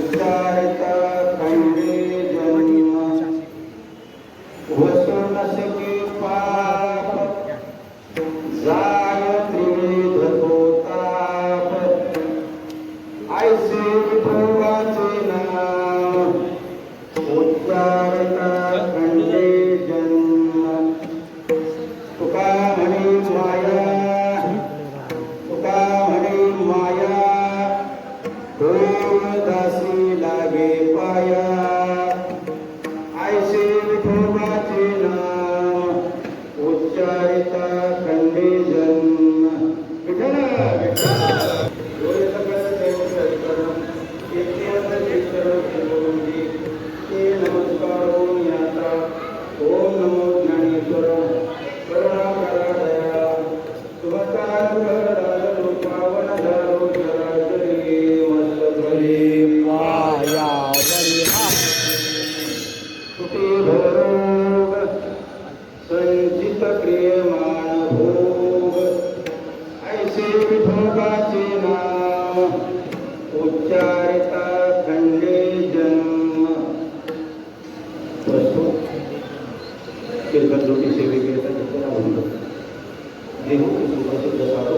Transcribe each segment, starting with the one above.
उच्चारिता खंडे जन्म वसु न सके पाप जाय त्रिविध ताप ऐसे विठोबाचे नाम उच्चारिता खंडे जन्म तुका म्हणे माया तुका म्हणे माया दासी लागे पाया ऐसे विठोबाचे नाम उच्चारिता खंडे जन्म विठ्ठल विठ्ठल डोळे सकळ देवचरण इत्यंत चित्तरण बोलूंजी ते नमस्कार होऊन याचा ओम नमो ज्ञानेश्वर करुणा करा दया सुभतान राजलो पावन झालो चराचरी कुटी भरोग संचित क्रियमान भोग ऐसे विठोबाचे नाम उच्चारिता खंडे जन्म प्रस्तुत कीर्तनज्योती सेविकेचा चित्रा म्हणतो देहू सुप्रसिद्ध साधू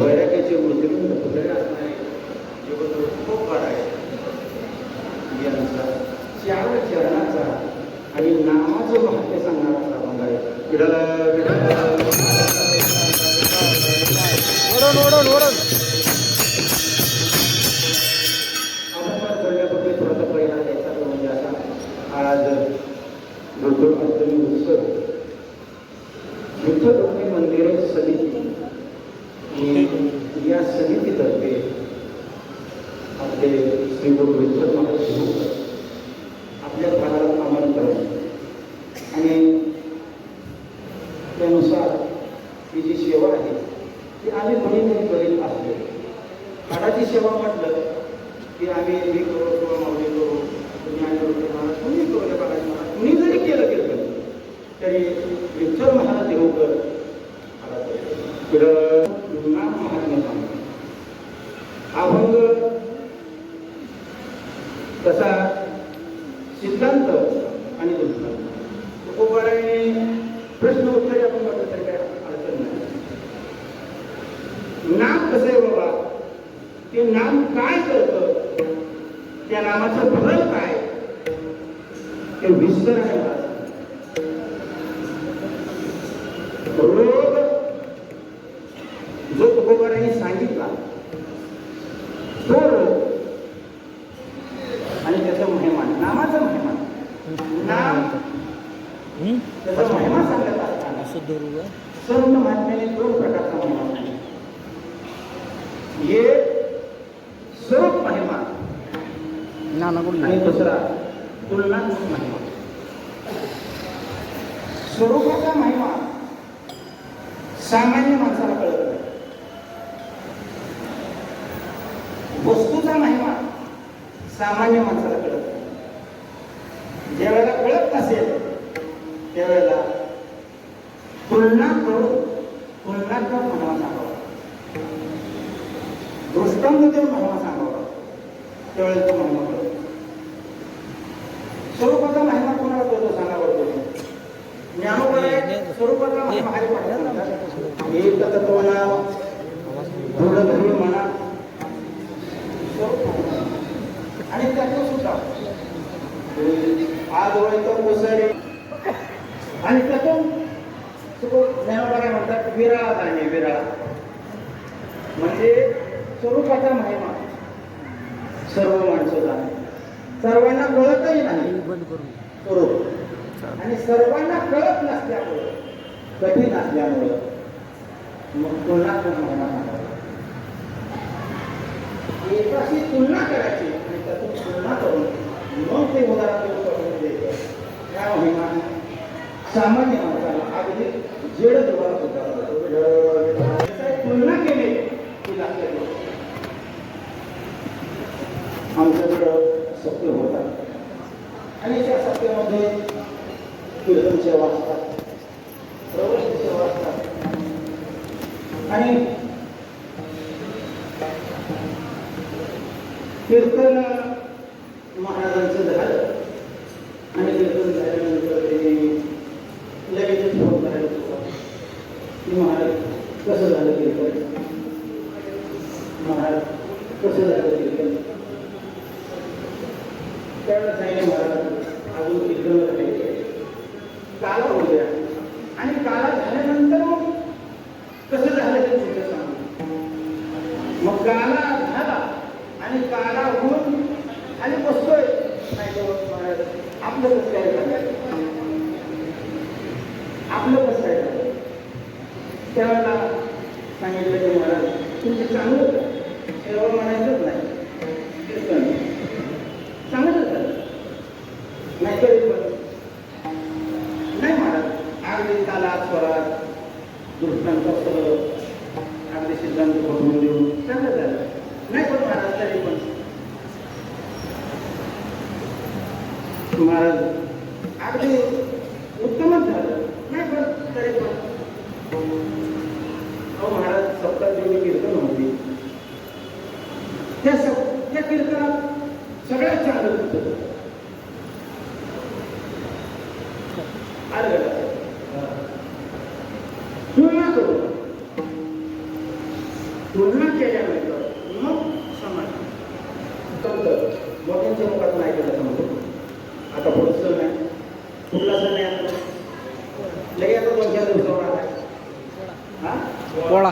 वैराग्याचे मूर्तिमंत पुतळे असणारे खूप फार आहे यांचा चार चरणाचा आणि नामाचं महत्त्व सांगणारा अभंग आहे. विठ्ठल विठ्ठल अभंग करण्यापूर्वी थोडासा पहिला द्यायचा तो म्हणजे असा आज विठ्ठल अष्टमी उत्सव विठ्ठल रुक्मिणी मंदिरे समिती या समितीतर्फे आपले श्री गुरु विठ्ठल महाराज आपल्या भागाला आमंत्रण आणि त्यानुसार ही जी सेवा आहे ती आम्ही मुलींनी करीत असतो. हाडाची सेवा म्हटलं की आम्ही हे करू किंवा माऊली करू ज्ञानरूपी महाराज कुणी करू बाळाजी महाराज कुणी जरी केलं तरी विठ्ठल महाराज देवकर नाम महात्म्य सांगतो. अभंग तसा सिद्धांत आणि दृष्टांत तुकोबाराने प्रश्न उत्तरे आपण म्हटलं तरी काय अडचण नाही. नाम कसं आहे बाबा ते नाम काय करतं त्या नामाचं फळ काय ते विस्तर आहे. रोग जो तुकोबाराने सांगितला तो रोग आणि त्याचा महिमा नामाचा महिमा नाम त्याचा महिमा सांगत असताना संत महात्म्याने दोन प्रकारचा महिमा सांगितला. एक स्वरूप महिमा आणि दुसरा तुलनात्मक महिमा. स्वरूपाचा महिमा सामान्य माणसाला कळत नाही. वस्तूचा महिमा सामान्य माणसाला कळत नाही. ज्या वेळेला कळत नसेल त्यावेळेला तुलना करून तुलनात्मक महिमा सांगावा, दृष्टांत देऊन महिमा सांगावा, त्यावेळेला तो महिमा कळतो. स्वरूपाचा महिमा कोणाला कळतो सांगा बरोबर. ज्ञानोबाई स्वरूपाचा महिमा हरी पाठात एक तत्व म्हणा धूळधरी म्हणा आणि त्याचं सुद्धा आज वळतो कोसळे आणि त्यातून ज्ञानोबा काय म्हणतात विराळा जाणे. विराळा म्हणजे स्वरूपाचा महिमा सर्व माणसं जाणे. सर्वांना कळतही नाही स्वरूप आणि सर्वांना कळत नसल्यामुळं कठीण असल्यामुळं मग तुलनात्मक महिमा सांगावा. एकाशी तुलना करायची आणि त्यातून तुलना करून मग ते उदाहरण करून द्यायचं. त्या महिमा सामान्य माणसाला अगदी जेड देवाला होता तुलना केली की लागते. आमच्याकडं सत्य होतात आणि त्या सत्यामध्ये कीर्तन सेवा असतात, प्रवचन सेवा असतात आणि कीर्तन महाराजांचं झालं आणि कीर्तन झाल्यानंतर त्यांनी लगेचच फोन करायला सुरुवात की महाराज कसं झालं कीर्तन, महाराज कसं झालं कीर्तन. त्यावेळेला सांगितलं महाराज अजून कीर्तन राहिले, काला होऊ द्या आणि काला झाल्यानंतर मग कसं झालं ते तुमचं सांगा. मग काला झाला आणि काला होऊन आणि बसतोय नाही तो महाराज आपलं कसं काय झालं, आपलं कसं काय झालं. त्यावेळेला सांगितलं की महाराज तुमचं चांगलं सेवा म्हणायचंच नाही, कीर्तन चांगलं झालं नाही तरी पण नाही महाराज अगदी तालात स्वरात दृष्टांत अगदी सिद्धांत पकडून देऊन चांगलं झालं नाही पण महाराज तरी पण महाराज अगदी उत्तमच झालं नाही पण तरी पण अहो महाराज सप्ताह जेवढी कीर्तन होती त्या कीर्तनात सगळ्यात चांगलं होतं. तुलना करू, तुलना केल्यानंतर मग समाज मोठ्यांच्या मुखात नाही केलं समजतो. आता पुढचं सण आहे, कुठला सण आहे आता लगे आता 2-4 दिवसावर आला हा पोळा.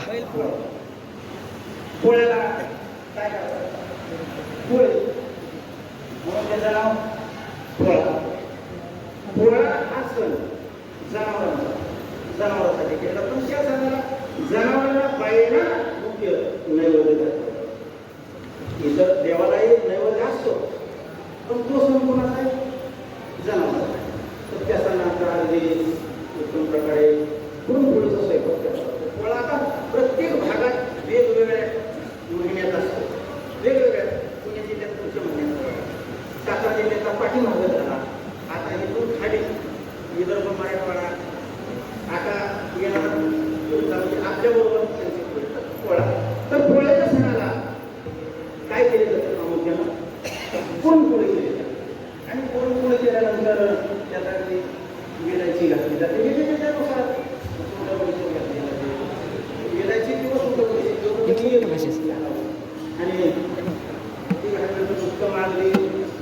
पोळ्याला काय करतात पोळे म्हणून त्याचं नाव पोळा. पोळा हा सण जनावरांसाठी केला पण त्या सणाला जनावरांना पाहिला मुख्य नैवेद्य करतात. इतर देवालाही नैवेद्य असतो पण तो सण कोणाचा आहे जनावर. तर त्या सणाचा अगदी उत्तम प्रकारे पुरणपोळीचा स्वयंपाक करतात. पोळा आता प्रत्येक भागात वेगवेगळ्या महिन्यात असतो, वेगवेगळ्या पुणे जिल्ह्यात पुढच्या महिन्यात, सातारा जिल्ह्याचा पाठीमागं झाला. आता इथून खाली विदर्भ मराठवाडा आता येणार आपल्याबरोबर पोळा. तर पोळ्याच्या सणाला काय केले जातं प्रामुख्यानं पुरणपोळी केली जाते आणि पुरणपोळी केल्यानंतर त्यात अगदी विलायची घातली जाते. त्यानुसार घातली जाते विलायची किंवा सुद्धा आणि ती घातल्यानंतर उत्तम आणली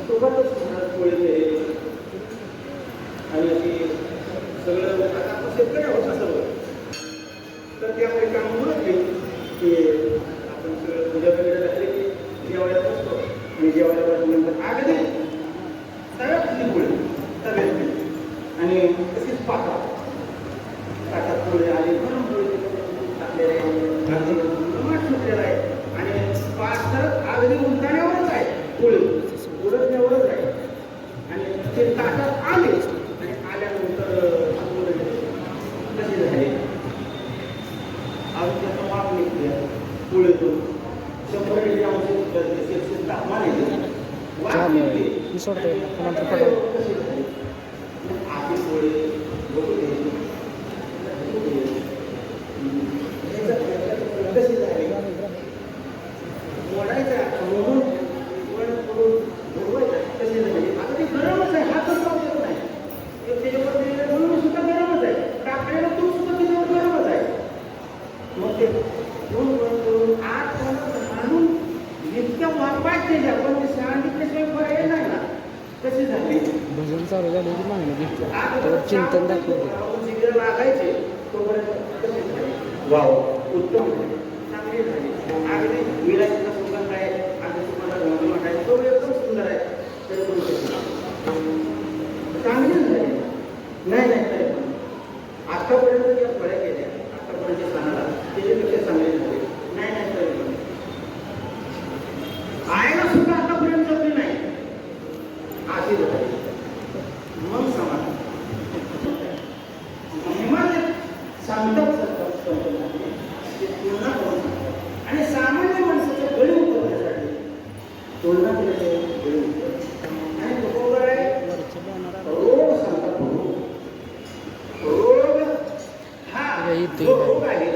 सोबतच पोळी केली आणि अशी सगळं आता शेतकरी होता सगळं. तर त्यामुळे काम म्हणत नाही की आपण सगळं पूजा वगैरे झाली की जेवायला बसतो आणि जेवायला बसल्यानंतर अगदी सगळ्यात खाली पोळी तव्यात आणि तशीच पाकात ताटात पोळी आली गरम पोळी टाकलेले अगदी माठ सुटलेला आहे आणि पाक तर अगदी उलटाण्यावरच आहे, पोळी उलटण्यावरच आहे आणि ते ताटात आले आणि आल्यानंतर कशी झाली अजून त्याचा वाप निघते पोळीतून 100 तापमान येते वाप निघते कशी झाली आपली पोळी बघू द्यायची कशी झाली मोडायचा म्हणून कशी झाली. आता ती गरमच आहे, हातच लावत नाही त्याच्यावर म्हणून सुद्धा गरमच आहे, टाकलेला तूप सुद्धा त्याच्यावर गरमच आहे. मग ते दोन करून आठ घालून इतक्या वापाट केल्या पण ते सांगितल्याशिवाय पर्याय नाही ना. कशी झाली भजन चालू झाले की मागणी चिंतन दाखवले लागायचे तोपर्यंत कशी झाली वाव उत्तम झाली, चांगली झाली. अगदी विलायचा सुगंध आहे, अगदी तुम्हाला घोंगट आहे, तो एकदम सुंदर आहे. तरी पण चांगली झाली नाही नाही तरी पण आतापर्यंत ज्या फळ्या केल्या आतापर्यंत सणाला त्याच्यापेक्षा चांगली झाली नाही नाही तरी पण आयला सुद्धा आतापर्यंत जमली नाही अशी झाली. मग समाज सांगतात तुलना करून सांगतात आणि सामान्य माणसाच्या गळी उतरण्यासाठी तुलना केल्याचे गळी उतरतात आणि तो आहे रोग सांगतात. रोग हा जो रोग आहे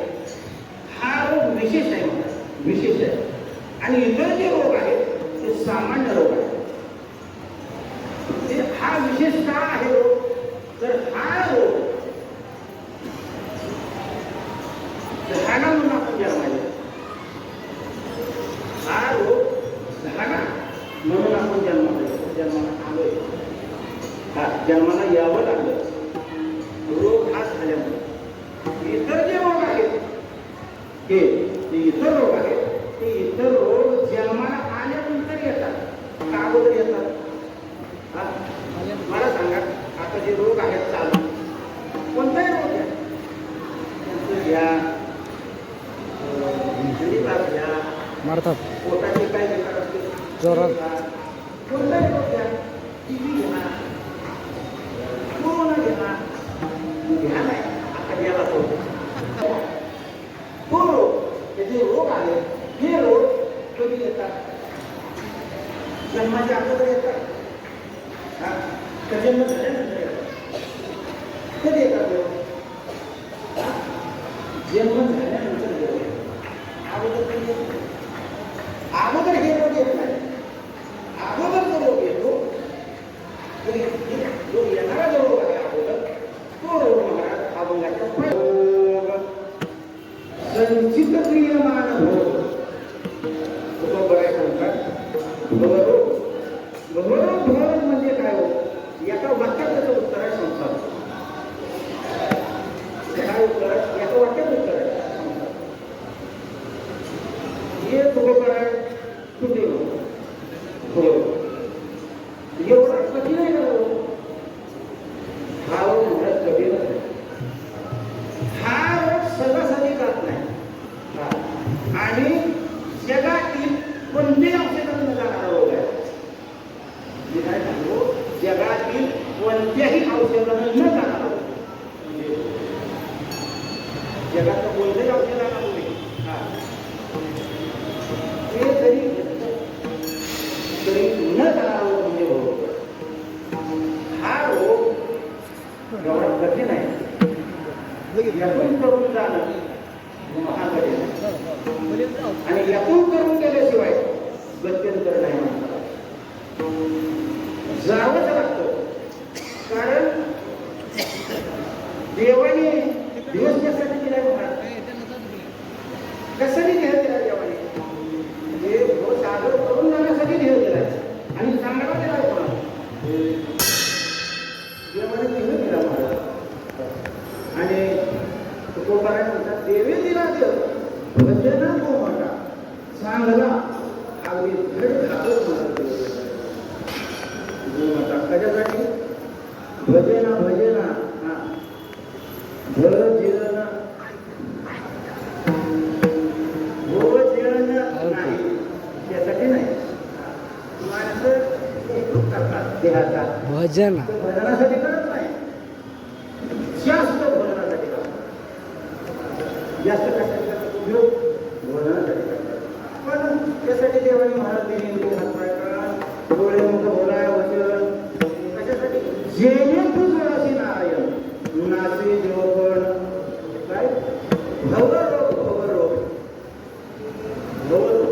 हा रोग विशेष आहे, विशेष आहे आणि इतर जे रोग आहेत ते म्हणून आपण जन्माला आलोय. हा जन्माला यावं लागलं. रोग हा झाल्यामुळे इतर जे रोग आहेत ते इतर रोग आहेत ते इतर रोग जन्माला आल्यानंतर येतात का अगोदर येतात? मला सांगा, आता जे रोग आहेत चालू कोणताही रोग घ्या, घ्या मारतात पोटाचे काय विकार असते जोरात. कोणताही रोग घ्या, टीबी घ्या, कोरोना घ्या नाही आता गेला तो रोग, हे जे रोग आहेत हे रोग कधी येतात? जन्माच्या अगोदर येतात का जन्म झाल्यानंतर येतात? कधी येतात रोग? जन्म झाल्यानंतर रोग येतात. अगोदर कधी येतात? अगोदर हे रोग येत नाही. अगोदर जो रोग येतो जो येणारा जो रोग आहे अगोदर तो रोग महाराज अभंगाचा रोग संचित क्रियमान रोग. तो बघाय सांगतात भवरोग. भवरोग म्हणजे काय हो? एका वाक्यात त्याचं उत्तर आहे संसार. काय उत्तर आहे? एका वाक्यात उत्तर आहे संसार. हे बरोबर आहे कुठे हो एवढा कठीण आहे का हो? हा रोग म्हणत कधी नाही. हा रोग सहजासहजी जात नाही. आणि जगातील कोणत्याही औषधांना जाणारा रोग आहे. मी काय सांगतो, जगातील कोणत्याही औषधांना न जाणारा रोग. जगातलं कोणत्याही औषधांना तुम्ही ते जरी न जाणारा रोग म्हणजे रोग. हा रोग एवढा कठीण आहे. यातून करून जाणं महाकठीण आहे. आणि यातून करून गेल्याशिवाय गत्यंतर नाही म्हणतात. जावंच लागतं. कारण देवाने दिवस कशासाठी दिलाय म्हणतात? कशाने देह दिला देवाने? म्हणजे सादर करून जाण्यासाठी देह दिलाय आणि चांगला दिलाय कोणा? देवाने देह दिला महाराज. आणि तुकोबाराय म्हणतात देवे दिला देव भजना तो मोठा चांगला अगदी धड घालत म्हणा कशासाठी? भजना भजना भजन भोजन नाही त्यासाठी नाही. माणसं करतात देहाचा भजन भजनासाठी करत नाही. जास्त भजनासाठी करतात. जास्त कशासाठी करतात? उपयोग भजनासाठी करतात. पण त्यासाठी देवाने महाराज दिले हातपाय करा डोळे मुख बोलाय वचन कशासाठी? जेणे तू जोडाशी नारायण नाचे देवपण काय भवरोग भवरोग भवरोग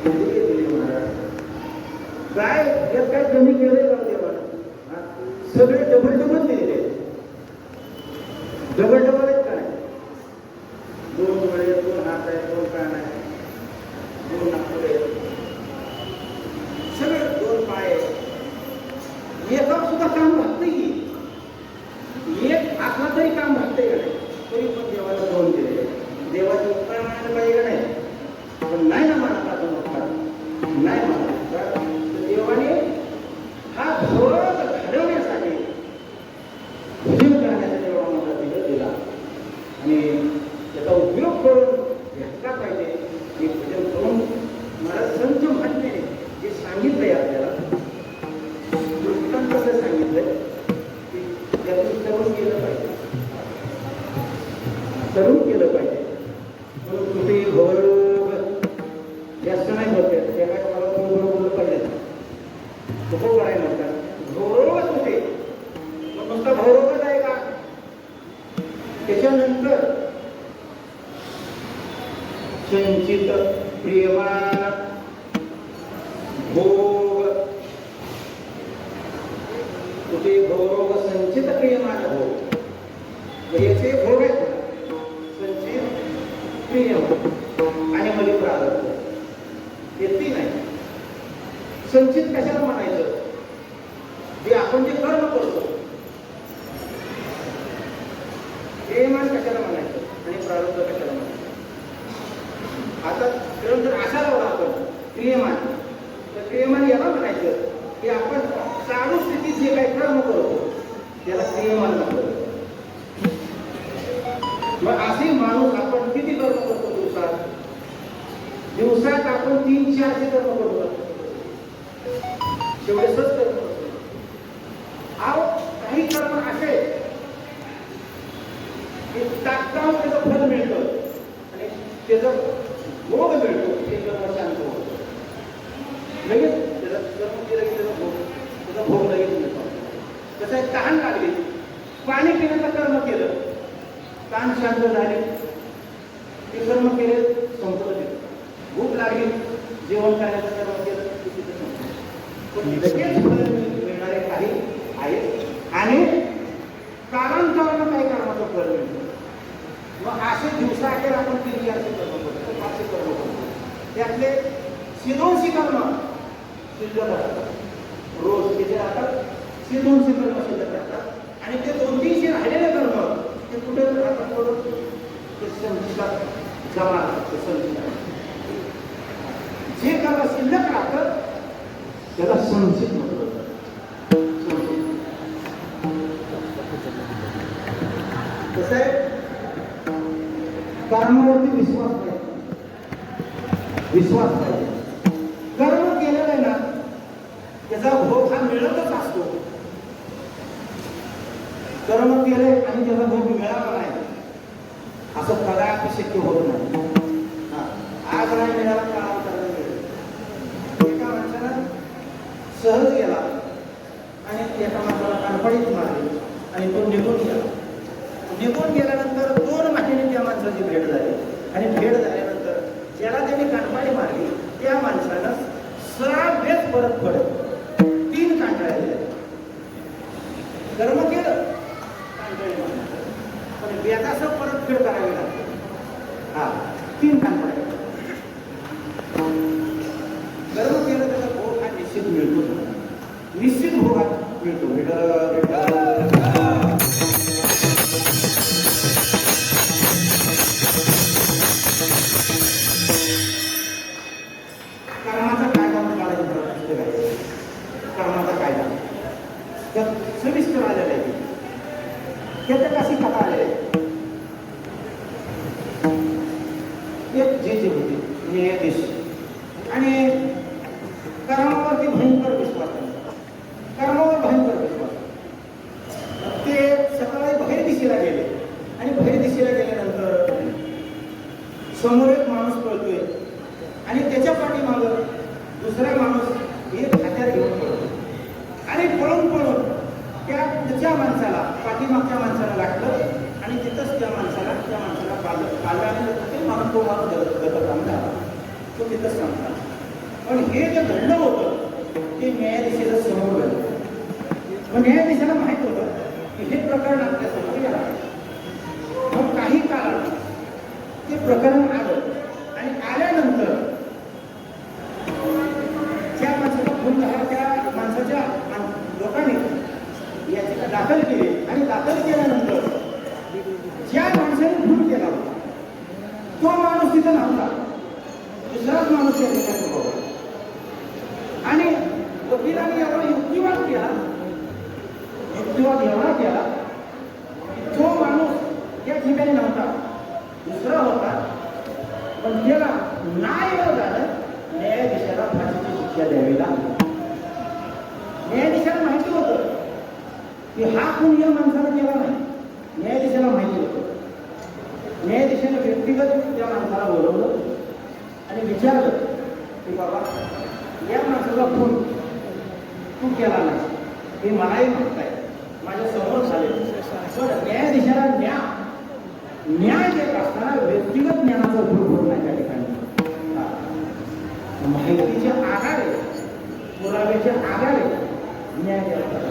दिली महाराज. काय यात काय कमी केलंय का देवानं? सगळे डबल डबल दिले. डबल डबल आहेत का नाही? 2 डोळे 2 हात आहेत 2 कान आहेत 2 नाकपुड आहेत सगळे 2 पाय आहेत. एकावर सुद्धा काम भागतंय की एक असला तरी काम भागतंय का नाही? तरी पण देवाला 2 दिले. देवाचे उपकार मानायला पाहिजे का नाही? पण नाही ना मानत आपण उपकार नाही मानत. तर देवाने हा भोग घडवण्यासाठी भजन करण्यासाठी एवढा मोठा दिवस दिला आणि त्याचा उपयोग करून घेतला पाहिजे. हे भजन करून मला संत महात्म्याने जे सांगितलंय आपल्याला कसं सांगितलंय की त्यातून तरुण केलं पाहिजे. तरुण केलं पाहिजे. म्हणून कुठेही भवरोग जास्त नाही बोलते. त्या काय मला बोललं पाहिजे खूप आहे म्हणतात भवरोगच होते. मग नुसता भवरोगच आहे का? त्याच्यानंतर संचित प्रियमान भोग कुठे भवरोग संचित प्रियमान भोग याचे भोग आहेत संचित प्रियमान आणि मध्ये प्रारब्ध हे 3 आहे. संचित कशाला म्हणायचं? जे आपण जे कर्म करतो क्रियमान कशाला म्हणायचं आणि प्रारब्ध कशाला म्हणायचं? आता क्रम जर असा लावला आपण क्रियमान, तर क्रियमान याला म्हणायचं की आपण चालू स्थितीत जे काही कर्म करतो त्याला क्रियमान म्हणतो. मग असे माणूस आपण किती कर्म करतो दिवसात? दिवसात आपण 300-400 कर्म करतो. तेवढेच कर्म करतो. काही कर्म असे की तात्काळ त्याचं फल मिळतं आणि त्याचं भोग मिळतो. ते कर्म शांत होतं. लगेच त्याचं कर्म केलं की त्याचा भोग लगेच मिळतो. कसं आहे, तहान लागली, पाणी पिण्याचं कर्म केलं, तहान शांत झाली, ते कर्म केले, संपलं. भूक लागली, जेवण करण्याचं कर्म केलं, तिथे संपलं. पण लगेच फळ मिळणारे काही आहेत आणि कालांतरानं काही कर्माचं फळ मिळतं. मग असे दिवसाअखेर आपण 300-400 कर्म करतो, 500 कर्म करतो. त्यातले 100-200 कर्म शिल्लक असतात. रोज तिथे राहतात 100-200 कर्म शिल्लक असतात आणि ते 200-300 राहिलेले कर्म ते कुठे आपण करून ते संचितात जमा ते संचित जे कर्म शिल्लक राहतं त्याला संचित म्हटलं जातं. कसं आहे, कर्मावरती विश्वास पाहिजे. कर्म केलेलं आहे ना त्याचा भोग हा मिळतच असतो. कर्म केले आणि त्याचा भोग मिळाला नाही असं कदापि शक्य होत नाही. आज नाही मिळाला, काळांतराने मिळेल. एका माणसानं सहज गेला आणि एका माणसाला कानफडीत मारली आणि तो निघून गेला. निघून गेल्यानंतर 2 महिने त्या माणसाची भेट झाली आणि भेट झाल्यानंतर ज्याला त्याने कानफडी मारली त्या माणसानं 6 वेळेस परत पडत 3 कानफड्या दिल्या. कर्म केलं, कानफडी मारली, पण व्याजासह परतफेड करावी लागते. 3 कानफड्या. कर्म केलं त्याचा भोग हा निश्चित मिळतो, निश्चित भोग हा मिळतो. कर्माचा कायदा कर्माचा कायदा त्यात सविस्तर आलेला आहे. त्याच्यात अशी कथा आलेली आहे. एक जे होते न्यायाधीश आणि कर्मावरती भयंकर विश्वास आहे. कर्मावर भयंकर विश्वास. ते सकाळी बाहेर दिशेला गेले आणि बाहेर दिशेला गेल्यानंतर समोर एक माणूस पळतोय आणि त्याच्या पाठीमागं दुसरा माणूस एक हत्यार घेऊन पळतो आणि पळून त्याच्या माणसाला पाठीमागच्या माणसाला गाठलं आणि तिथंच त्या माणसाला पाळलं आणि ते माणूस तो माणूस गतकाम झाला. तो तिथंच सांगता. पण हे जे घडलं होतं ते न्यायाधीशाला समोर घडलं. पण न्यायाधीशाला माहित होतं की हे प्रकरण आपल्या समोर येणार. मग काही काळात ते प्रकरण आलं आणि आल्यानंतर ज्या माणसाचा खून झाला त्या माणसाच्या लोकांनी याचिका दाखल केली आणि दाखल केल्यानंतर ज्या माणसाने खून केला होता तो माणूस तिथं नव्हता. दुसराच माणूस या ठिकाणी होता आणि वकिलांनी एवढा युक्तिवाद एवढा केला तो माणूस या ठिकाणी नव्हता, दुसरा होता. पण त्याला नाईलाज झालं, न्यायाधीशाला फाशीची शिक्षा द्यावी लागली. न्यायाधीशाला माहिती होतं की हा खून या माणसाला केला नाही. न्यायाधीशाला माहिती होतं. न्यायाधीशाने व्यक्तिगत त्या माणसाला बोलवलं आणि विचारलं की बाबा या माणसाला खून तू केला नाही हे मलाही माहित आहे, माझ्या समोर झाले. पण न्यायाधीशाला न्याय देत असताना व्यक्तिगत ज्ञानाचा उपयोग होत नाही. त्या ठिकाणी माहितीच्या आधारे पुराव्याच्या आधारे न्याय देतात.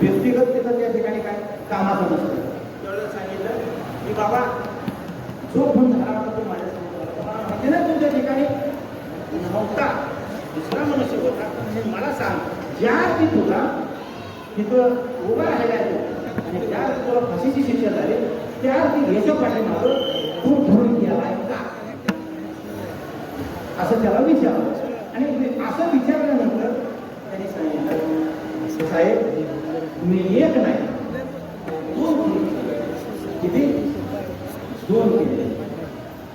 व्यक्तिगत तिथं त्या ठिकाणी काय कामाचं नसतं. तेवढं सांगितलं की बाबा जो खून झाला होता तो माझ्या समोर माहिती ना तुमच्या ठिकाणी नव्हता. दुसरा मनुष्य होता. म्हणजे मला सांग, ज्या ती तुला तिथं उभा राहिला आहे आणि त्या तुला फाशीची शिक्षा झाली, त्या ती याच्या पाठीमागं तू धरून गेलाय का, असं त्याला विचारलं. आणि असं विचारल्यानंतर त्यांनी सांगितलं, साहेब मी एक नाही, दोन केले. किती? दोन केले.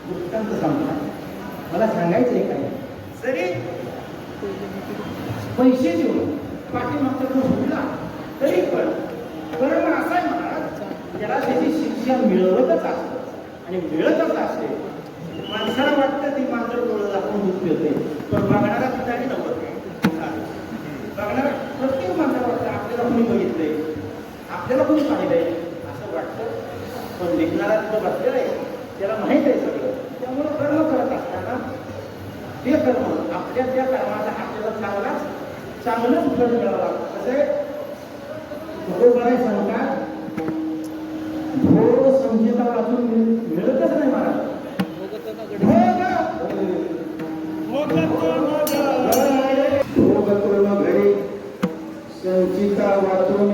वृत्तांत सांगता मला सांगायचं आहे काय, जरी पैसे देऊन पाठीमागचा जो सुटला तरी पण कर्म असा आहे महाराज, त्याला त्याची शिक्षा मिळवतच असते. आणि मिळतच असते. माणसाला वाटतं ती मांजर डोळं दाखवून दूध पिळते, पण बघणारा ठिकाणी नव्हतं. बघणारा प्रत्येक माणसाला वाटतं आपल्याला कोणी बघितलंय, आपल्याला कोणी पाहिलंय असं वाटतं. पण लिखणारा तिथं बसलेला आहे, त्याला माहीत आहे सगळं. त्यामुळं कर्म करत असताना ते कर्म आपल्या त्या कर्माचा आपल्याला चांगलंच फळ मिळावं लागतं. कसं तुकोबाराय सांगतात, भोग संहिता वाचून मिळतच नाही महाराज. भोग कर्म घडे संचिता वाचून,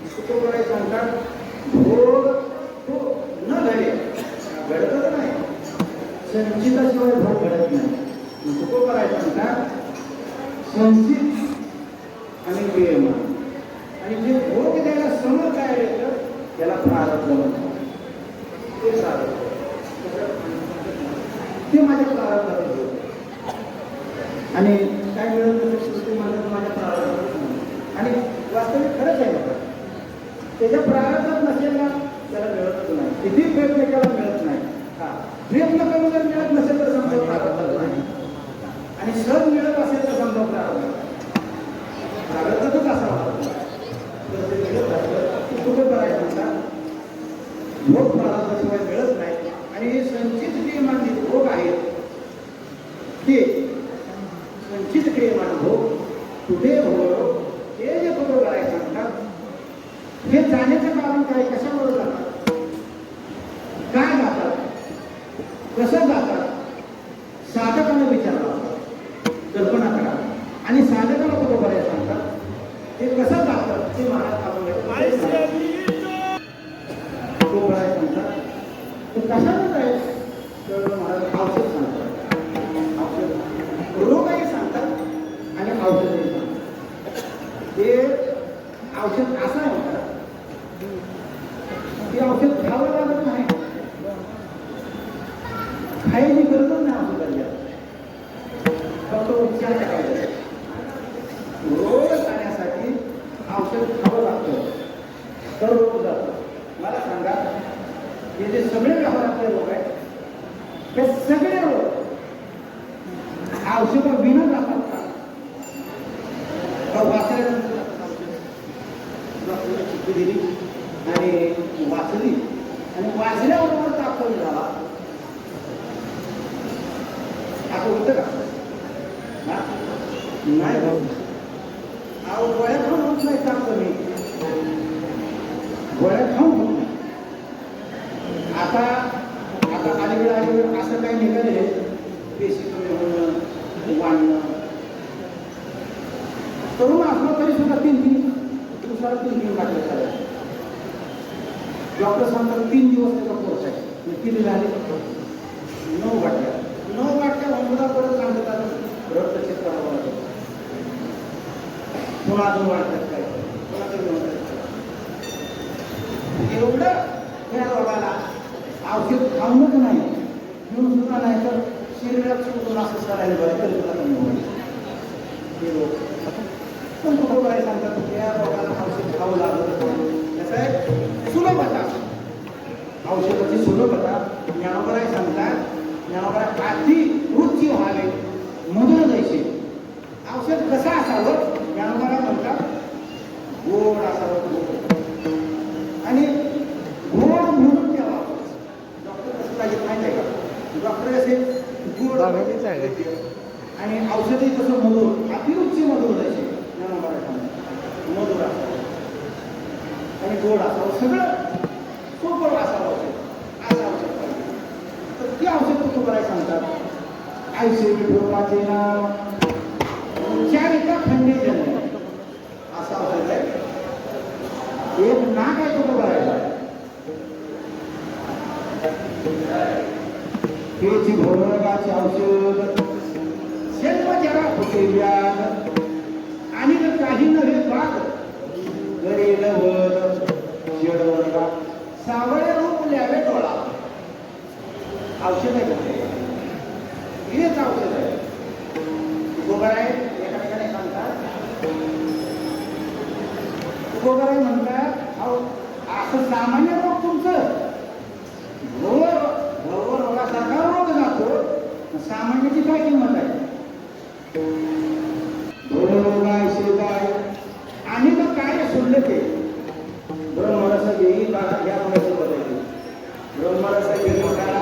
तुकोबाराय सांगतात भोग तो न घडे, घडतच नाही. संचिताशिवाय भोग घडत नाही. तुकोबाराय सांगतात संचित आणि प्रेम, आणि जे भोग द्यायला समोर काय येतं त्याला प्रारब्ध म्हणतात. ते प्रारब्ध ते माझ्या प्रारब्धात होतं. आणि काय मिळत नसेल ते माझ्या प्रारब्धात. आणि वास्तविक खरंच आहे बघा, त्याच्या प्रारब्धात नसेल ना त्याला मिळतच नाही. किती प्रयत्न केला मिळत नाही. हा प्रयत्न करून जर मिळत नसेल तर समजा प्रारब्धात नाही, आणि सण मिळत असेल तर समजा प्रारब्धातच असावा. तर ते मिळत असतं कुठं करायचं म्हणतात, भोग प्रारब्धाशिवाय मिळत नाही. आणि हे संचित क्रियमान भोग आहेत ते संचित क्रियमान भोग कुठे हो, हे जे कुठं करायचं म्हणतात. हे जाण्याचं कारण काय, कशामुळे जातात, काय जातात, कसं जातात, साधकानं विचारला कल्पना करा. आणि साधकाला कुठं करायचं सांगतात, ते कसं जातं ते महाराज आपण तो करायचं सांगतात. ते कशानं काय तर महाराज औषध सांगतात. औषध रोगही सांगतात आणि औषधही सांगतात. ते औषध असं आहे म्हणतात, ते औषध घ्यावं लागत नाही, खायची गरजच नाही औषधाला, फक्त उपचार करायचे. रोग जाण्यासाठी औषध खावं लागतं तर रोग जातो. मला सांगा, हे जे सगळे व्यवहारातले रोग आहेत हे सगळे रोग औषधं विना जातात का? वाचल्यानंतर डॉक्टरने चिठ्ठी दिली आणि वाचली, आणि वाचल्याबरोबर दाखवून झाला असं होतं का? नाही भाऊ, अहो गोळ्या खाऊन होत नाही सांगतो मी, गोळ्या खाऊन होत नाही. आता अलीकडे असं काही निघाले, पेशी कमी होणं, वाढणं. तरुण असलं तरी सुद्धा 3 दिवसाला 3 बाटल्या चालायच्या. डॉक्टर सांगतात 3 दिवस त्याचा कोर्स आहे. किती झाले? 9 बाटल्या. 9 बाटल्या होऊन परत सांगतात रक्तचेक करावं लागेल. पुन्हा अजून वाढतात काय, पुन्हा कमी होतात. एवढं या रोगाला औषध खाऊनच नाही म्हणून सुद्धा नाही तर शरीरात सुद्धा असं करायला बरं तरी सुद्धा कमी होईल हे रोग. पण तो काय सांगतात या रोगाला औषध खावं लागत नाही. कसं आहे, सुलभता, औषधाची सुलभता. ज्ञानोबराय सांगतात, ज्ञानोबराय अति रुची व्हावे मधुर जैसे. औषध कसं असावं, ज्ञानोबराय म्हणतात गोड असावं, गोड. आणि गोड म्हणून ठेवावं. डॉक्टर कसं पाहिजे माहिती आहे का, डॉक्टर असे गोड आणि औषधही कसं मधुर, अतिरुची मधुर जायचे. ज्ञानोबराय सांगतात मधुर असावं आणि गोड असावं, सगळं सोपं असावं असं औषध पाहिजे. तर ते औषध कुठं करायला सांगतात, ऐसे विठोबाचे नाव उच्चारिता खंडे जन्म असा औषध आहे. एक नाक आहे तो बघायला त्याची भोवरागाचे औषध जन्म जरा होते व्याध आणि काही नव्हे बाग घरी नवद शेडवर्गा सावळे रूप ल्यावे डोळा औषध आहे. हेच औषध आहे. गोबर आहे एका ठिकाणी सांगतात गोबर आहे म्हणतात अहो असं सामान्य रोग तुमचं रोगासारखा रोग जातो सामान्याची काय किंमत आहे. शेताय आणि मग काय सोडलं ते ब्रह्मरस घेई घ्या म्हणायचं बघायचे ब्रह्मरस घेऊन मोठा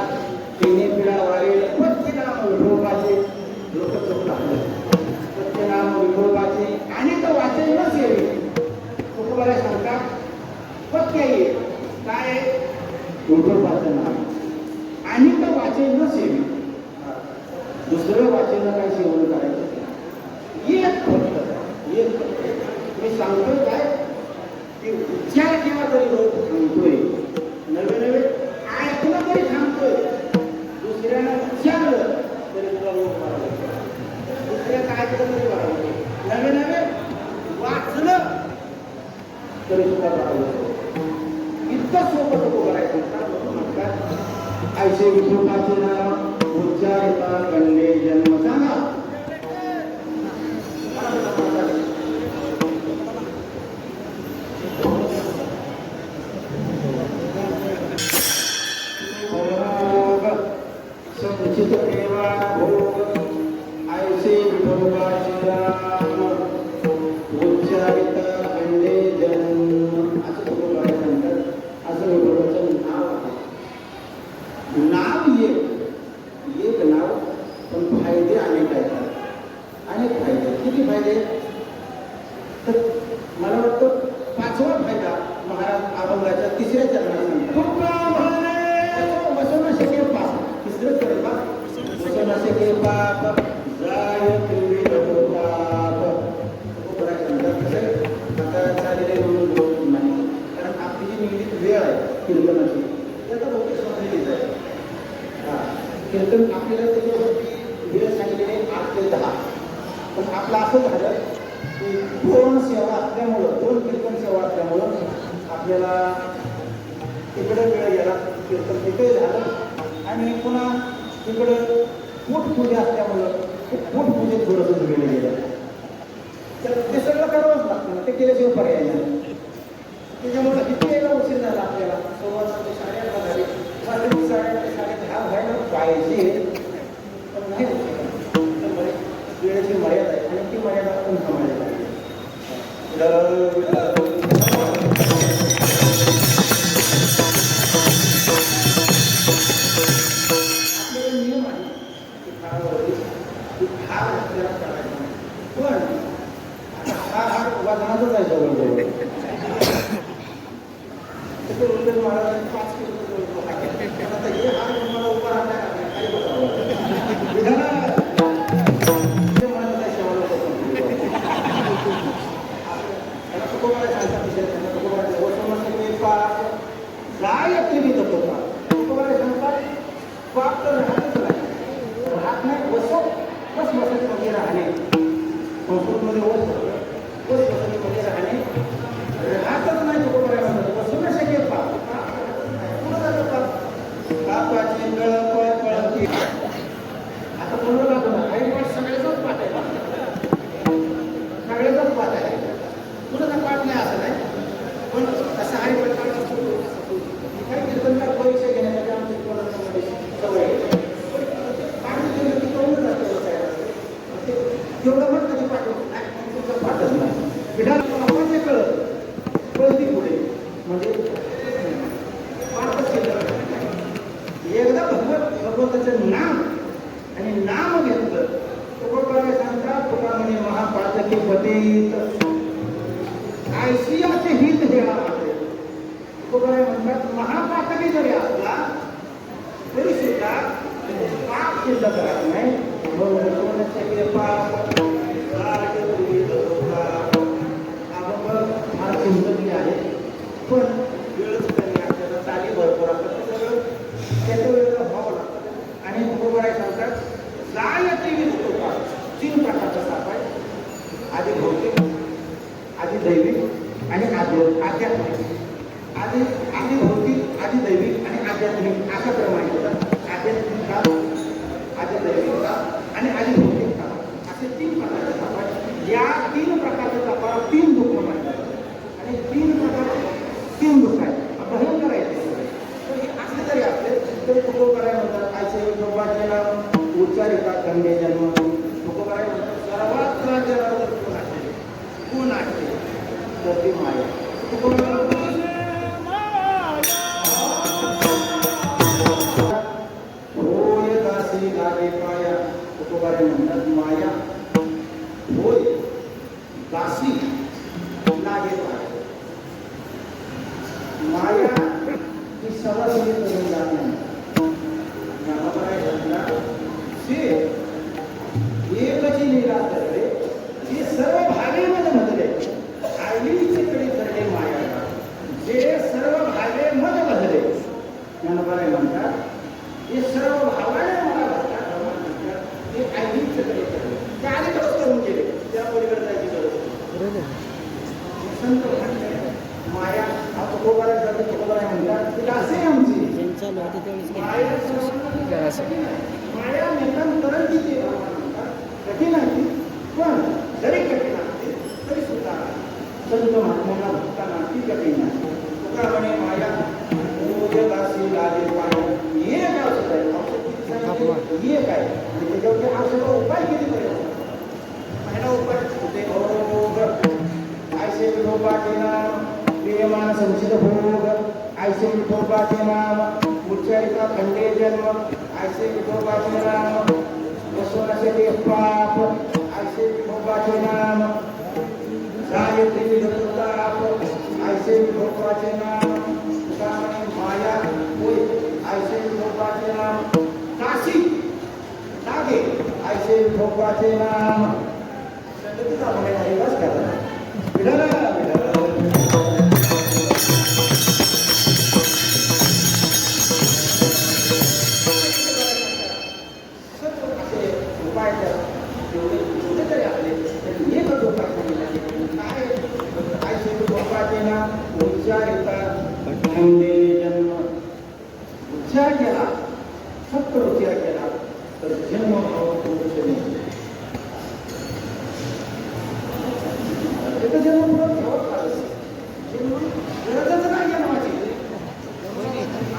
तिने पिढा वारेल पत्ते नाम विभोगाचे लोक चोख पत्ते नाम विभोगाचे आणि तो वाचन न सेवे कुटुंबाला सांगता पत्ते ये काय विभोगाचं नाम आणि तो वाचन न सेवे दुसरं वाचन काय सेवन करायचं एक मी सांगतोय काय की उच्चार केला तरी लोक थांबतोय नवे नवे ऐकलं तरी थांबतोय दुसऱ्याला विचारलं तरी तुला लोक वाढवतो दुसऱ्याचं ऐकलं तरी वाढवतो नवे नवे वाचलं तरी सुद्धा वाढवतो. इतकं सोपं सोपं करायचं म्हणतात ऐसे विठोबाचे नाव उच्चारिता गणले जन्म सांगा संचित प्रेमा भोग ऐसे विभोगाचे नाम उच्चारिता गणले जन्म असं विभोगाचे नंतर असं विभोगाचं नाव आहे. नाव एक नाव पण फायदे अनेक आहेत. अनेक फायदे किती फायदे तर मला वाटतं 5वा फायदा महाराज अभंगाच्या 3ऱ्या चरणात बसवणं शक्य पाप तिसरं करेल बा बसवणं शक्य पाप जाय तुम्ही पाप आता झालेले म्हणून नाही कारण आपली जी निगडीत वेळ आहे कीर्तनाची त्याचा बहुतेक समजलेलीच आहे. कीर्तन आपल्याला त्याच्यावरती वेळ सांगितलेले 8 ते 10 पण आपलं असं झालं की 2 सेवा असल्यामुळं 2 कीर्तन सेवा असल्यामुळं आपल्याला तिकडे वेळ गेला कीर्तन तिथे झालं आणि पुन्हा तिकडं पोटपूजा असल्यामुळं पोटपूजेत थोडंसं वेळ गेलं तर ते सगळं करावंच लागतं ते केल्याशिवाय पर्याय नाही. त्याच्यामुळं किती वेळा उशीर झाला आपल्याला 8:15 झाले 8:30 व्हायला पाहिजे पण नाही वेळेची मर्यादा आहे आणि ती मर्यादा आपण थांबायला पाहिजे. आपल्याला नियम आहे की फारावरती फार आपल्याला करायचं पण हा वादनातच आहे जवळजवळ ते महाराजांनी 5 किलो आता हे हार तुम्हाला उभा राहणार काही बघावं विधान पाप तर राहतच नाही राहत नाही बस वसतीमध्ये राहणे संस्कृतमध्ये वसतीमध्ये राहणे राहतच नाही तो बरोबर म्हणतात बसून शक्य पाप पुढं जातं पाप पापाची कळती आता पुढं जातो ना काही पाठ सगळ्याचाच पाठ आहे सगळ्याचाच पाठ आहे पुढं पाठ नाही असं नाही पण असा हरिपाठ पाठ असतो काही कीर्तनकार परीक्षा घेण्यासाठी आमची सवय तेवढं पण कधी पाठवत पाठच नाही विधान आपण जे कळती पुढे म्हणजे पाठच केलं एकदा भगवंताचं नाम आणि नाम घेतलं तुकोबाराय सांगतात तुका म्हणे महापातकी पतीत आयसियाचे हित हेळा मात्र तुकोबाराय म्हणतात महापातकी जरी असला तरी सुद्धा पाप शिल्लक राहत नाही पाप आधी भौतिक, आधी दैविक आणि आध्यात्मिक. आधी भौतिक, आधी दैविक आणि आध्यात्मिक असा क्रम आहे त्याचा. आध्यात्मिक काळ, आधी दैविक काळ आणि आधी भौतिक काळ असे 3 प्रकारचे ताप आहेत. या 3 प्रकारच्या तापाला 3 दुःख म्हणतात आणि 3 प्रकार 3 दुःख आहेत. भयंकर आहेत. तर हे असले जरी असले तरी तुकोबाराय म्हणतात आयसे विठोबाजीला उच्चारिता खंडे जन्म. तुकोबाराय म्हणतात सर्वात त्रास देणारा जर कोण आहे तर ती माया. होय दासी लागे पाया. तुकोबाराय म्हणतात माया होय दासी लागे पाया. माया ही सवासनी करून जात नाही. एकची लीला करते ती सर्व भावेमध्ये बदले. आईचेकडे करते माया जे सर्व भावे मध्ये बदले. ज्ञानोबाराय म्हणतात हे सर्व भावाने मला बघतात ते आईचेकडे करते. ते अलीकडे करून गेले त्या पलीकडे जायची गरज. संत म्हणते माया हा तुकोबाराय करते. तुकोबाराय म्हणतात ती असे आमची माया निरंतर किती कठीण आहे पण जरी कठीण असते तरी सुद्धा संत महात्म्यांना भक्तांना ती कठीण आहे. तुका म्हणे माया दासी लागे पाया. हे काय औषध आहे? औषध हे काय आणि त्याच्यावरती औषध उपाय किती पर्यंत पहिला उपाय होते भोग. आयसे विठोबाचे नाम प्रियमान संचित भोग. आयसे विठोबाचे नाम उच्चारिता खंडे जन्म. आयसे विठोबाचे नाम वसवनाचे ते पाप. आयसे विठोबाचे नाम गायत्री विधताप. आयसे विठोबाचे नाम माया होय. आयसे विठोबाचे नाम काशी लागे. आयसे विठोबाचे नाम संगतीचा म्हणायला दिवस करा विधाला उच्चार केला फक्त उच्चार केला तर जन्म जन्म गरजच नाही जन्माची.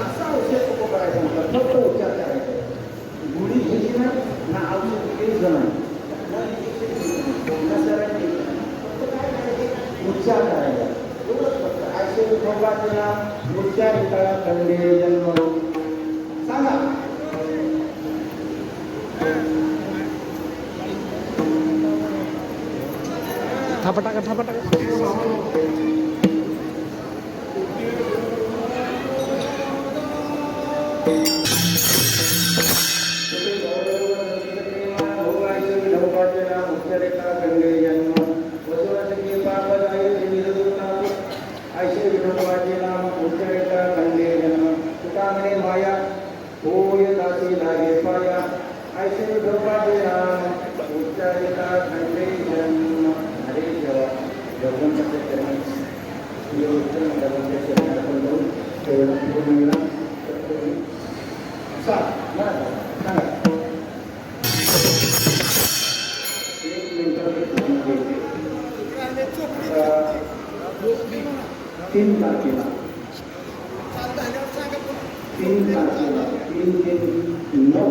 असा उच्चार करायचा म्हणतात. फक्त उच्चार करायचा. गुढी घ्यायची नाही ना औषध घ्यायचं नाही उच्चार करायचा. आयसे विठोबाचे नाम उच्चारिता खंडे जन्म. सांगा थापटाका थापटाका. उच्चारिता खंडे जन्म. वसुवाचे पाप आयसे विठोबाचे नाम उच्चारिता खंडे जन्म. तुका म्हणे माया होय दासी लागे पाया. आयसे विठोबाचे नाम उच्चारिता खंडे जन्म. हरे देवा भगवंताचे चरण तीन तारखेला 3 9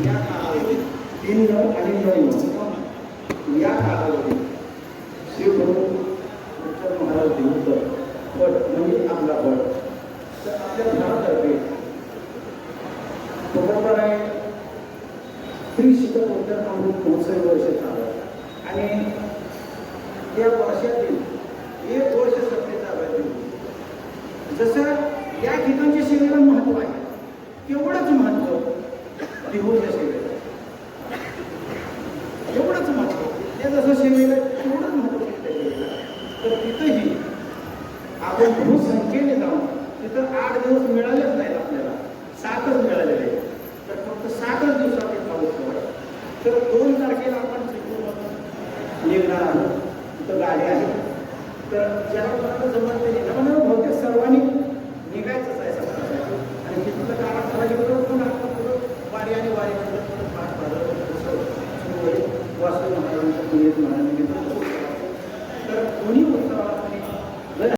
या कालावधीत 3 9 आणि 9 या कालावधीत श्री गुरु विठ्ठल महाराज देवकर पट म्हणजे आपला पट तर आपल्या घरातर्फे बरोबर आहे श्री शीतकोत्तर अमृत महोत्सव वर्ष चालू आणि त्या वर्षातील 1 वर्ष सत्तेचा अभ्यास. जसं या ठिकाणच्या सेवेला महत्व आहे तेवढंच महत्व देहूच्या सेवेला. एवढंच महत्व ते जसं सेवेला तेवढंच महत्व तर तिथंही आपण बहुसंख्येने जाऊन तिथं 8 दिवस मिळालेच नाहीत आपल्याला 7च मिळालेले तर फक्त 7च दिवसात पाऊस पडला. तर 2 तारखेला आपण चिपळूणमधून निघणार आहोत, तिथं गाडी आहे. तर ज्याला कोणाला जमत नाही त्यामुळे बहुतेक सर्वांनी निघायचंच आहे सकाळी. आणि तिथलं कारखाना पण आपण पुढं वारी आणि वारीनंतर पाठ पाडत सुरू होईल. वास्तू महाराजांच्या पुण्यात महाराजांनी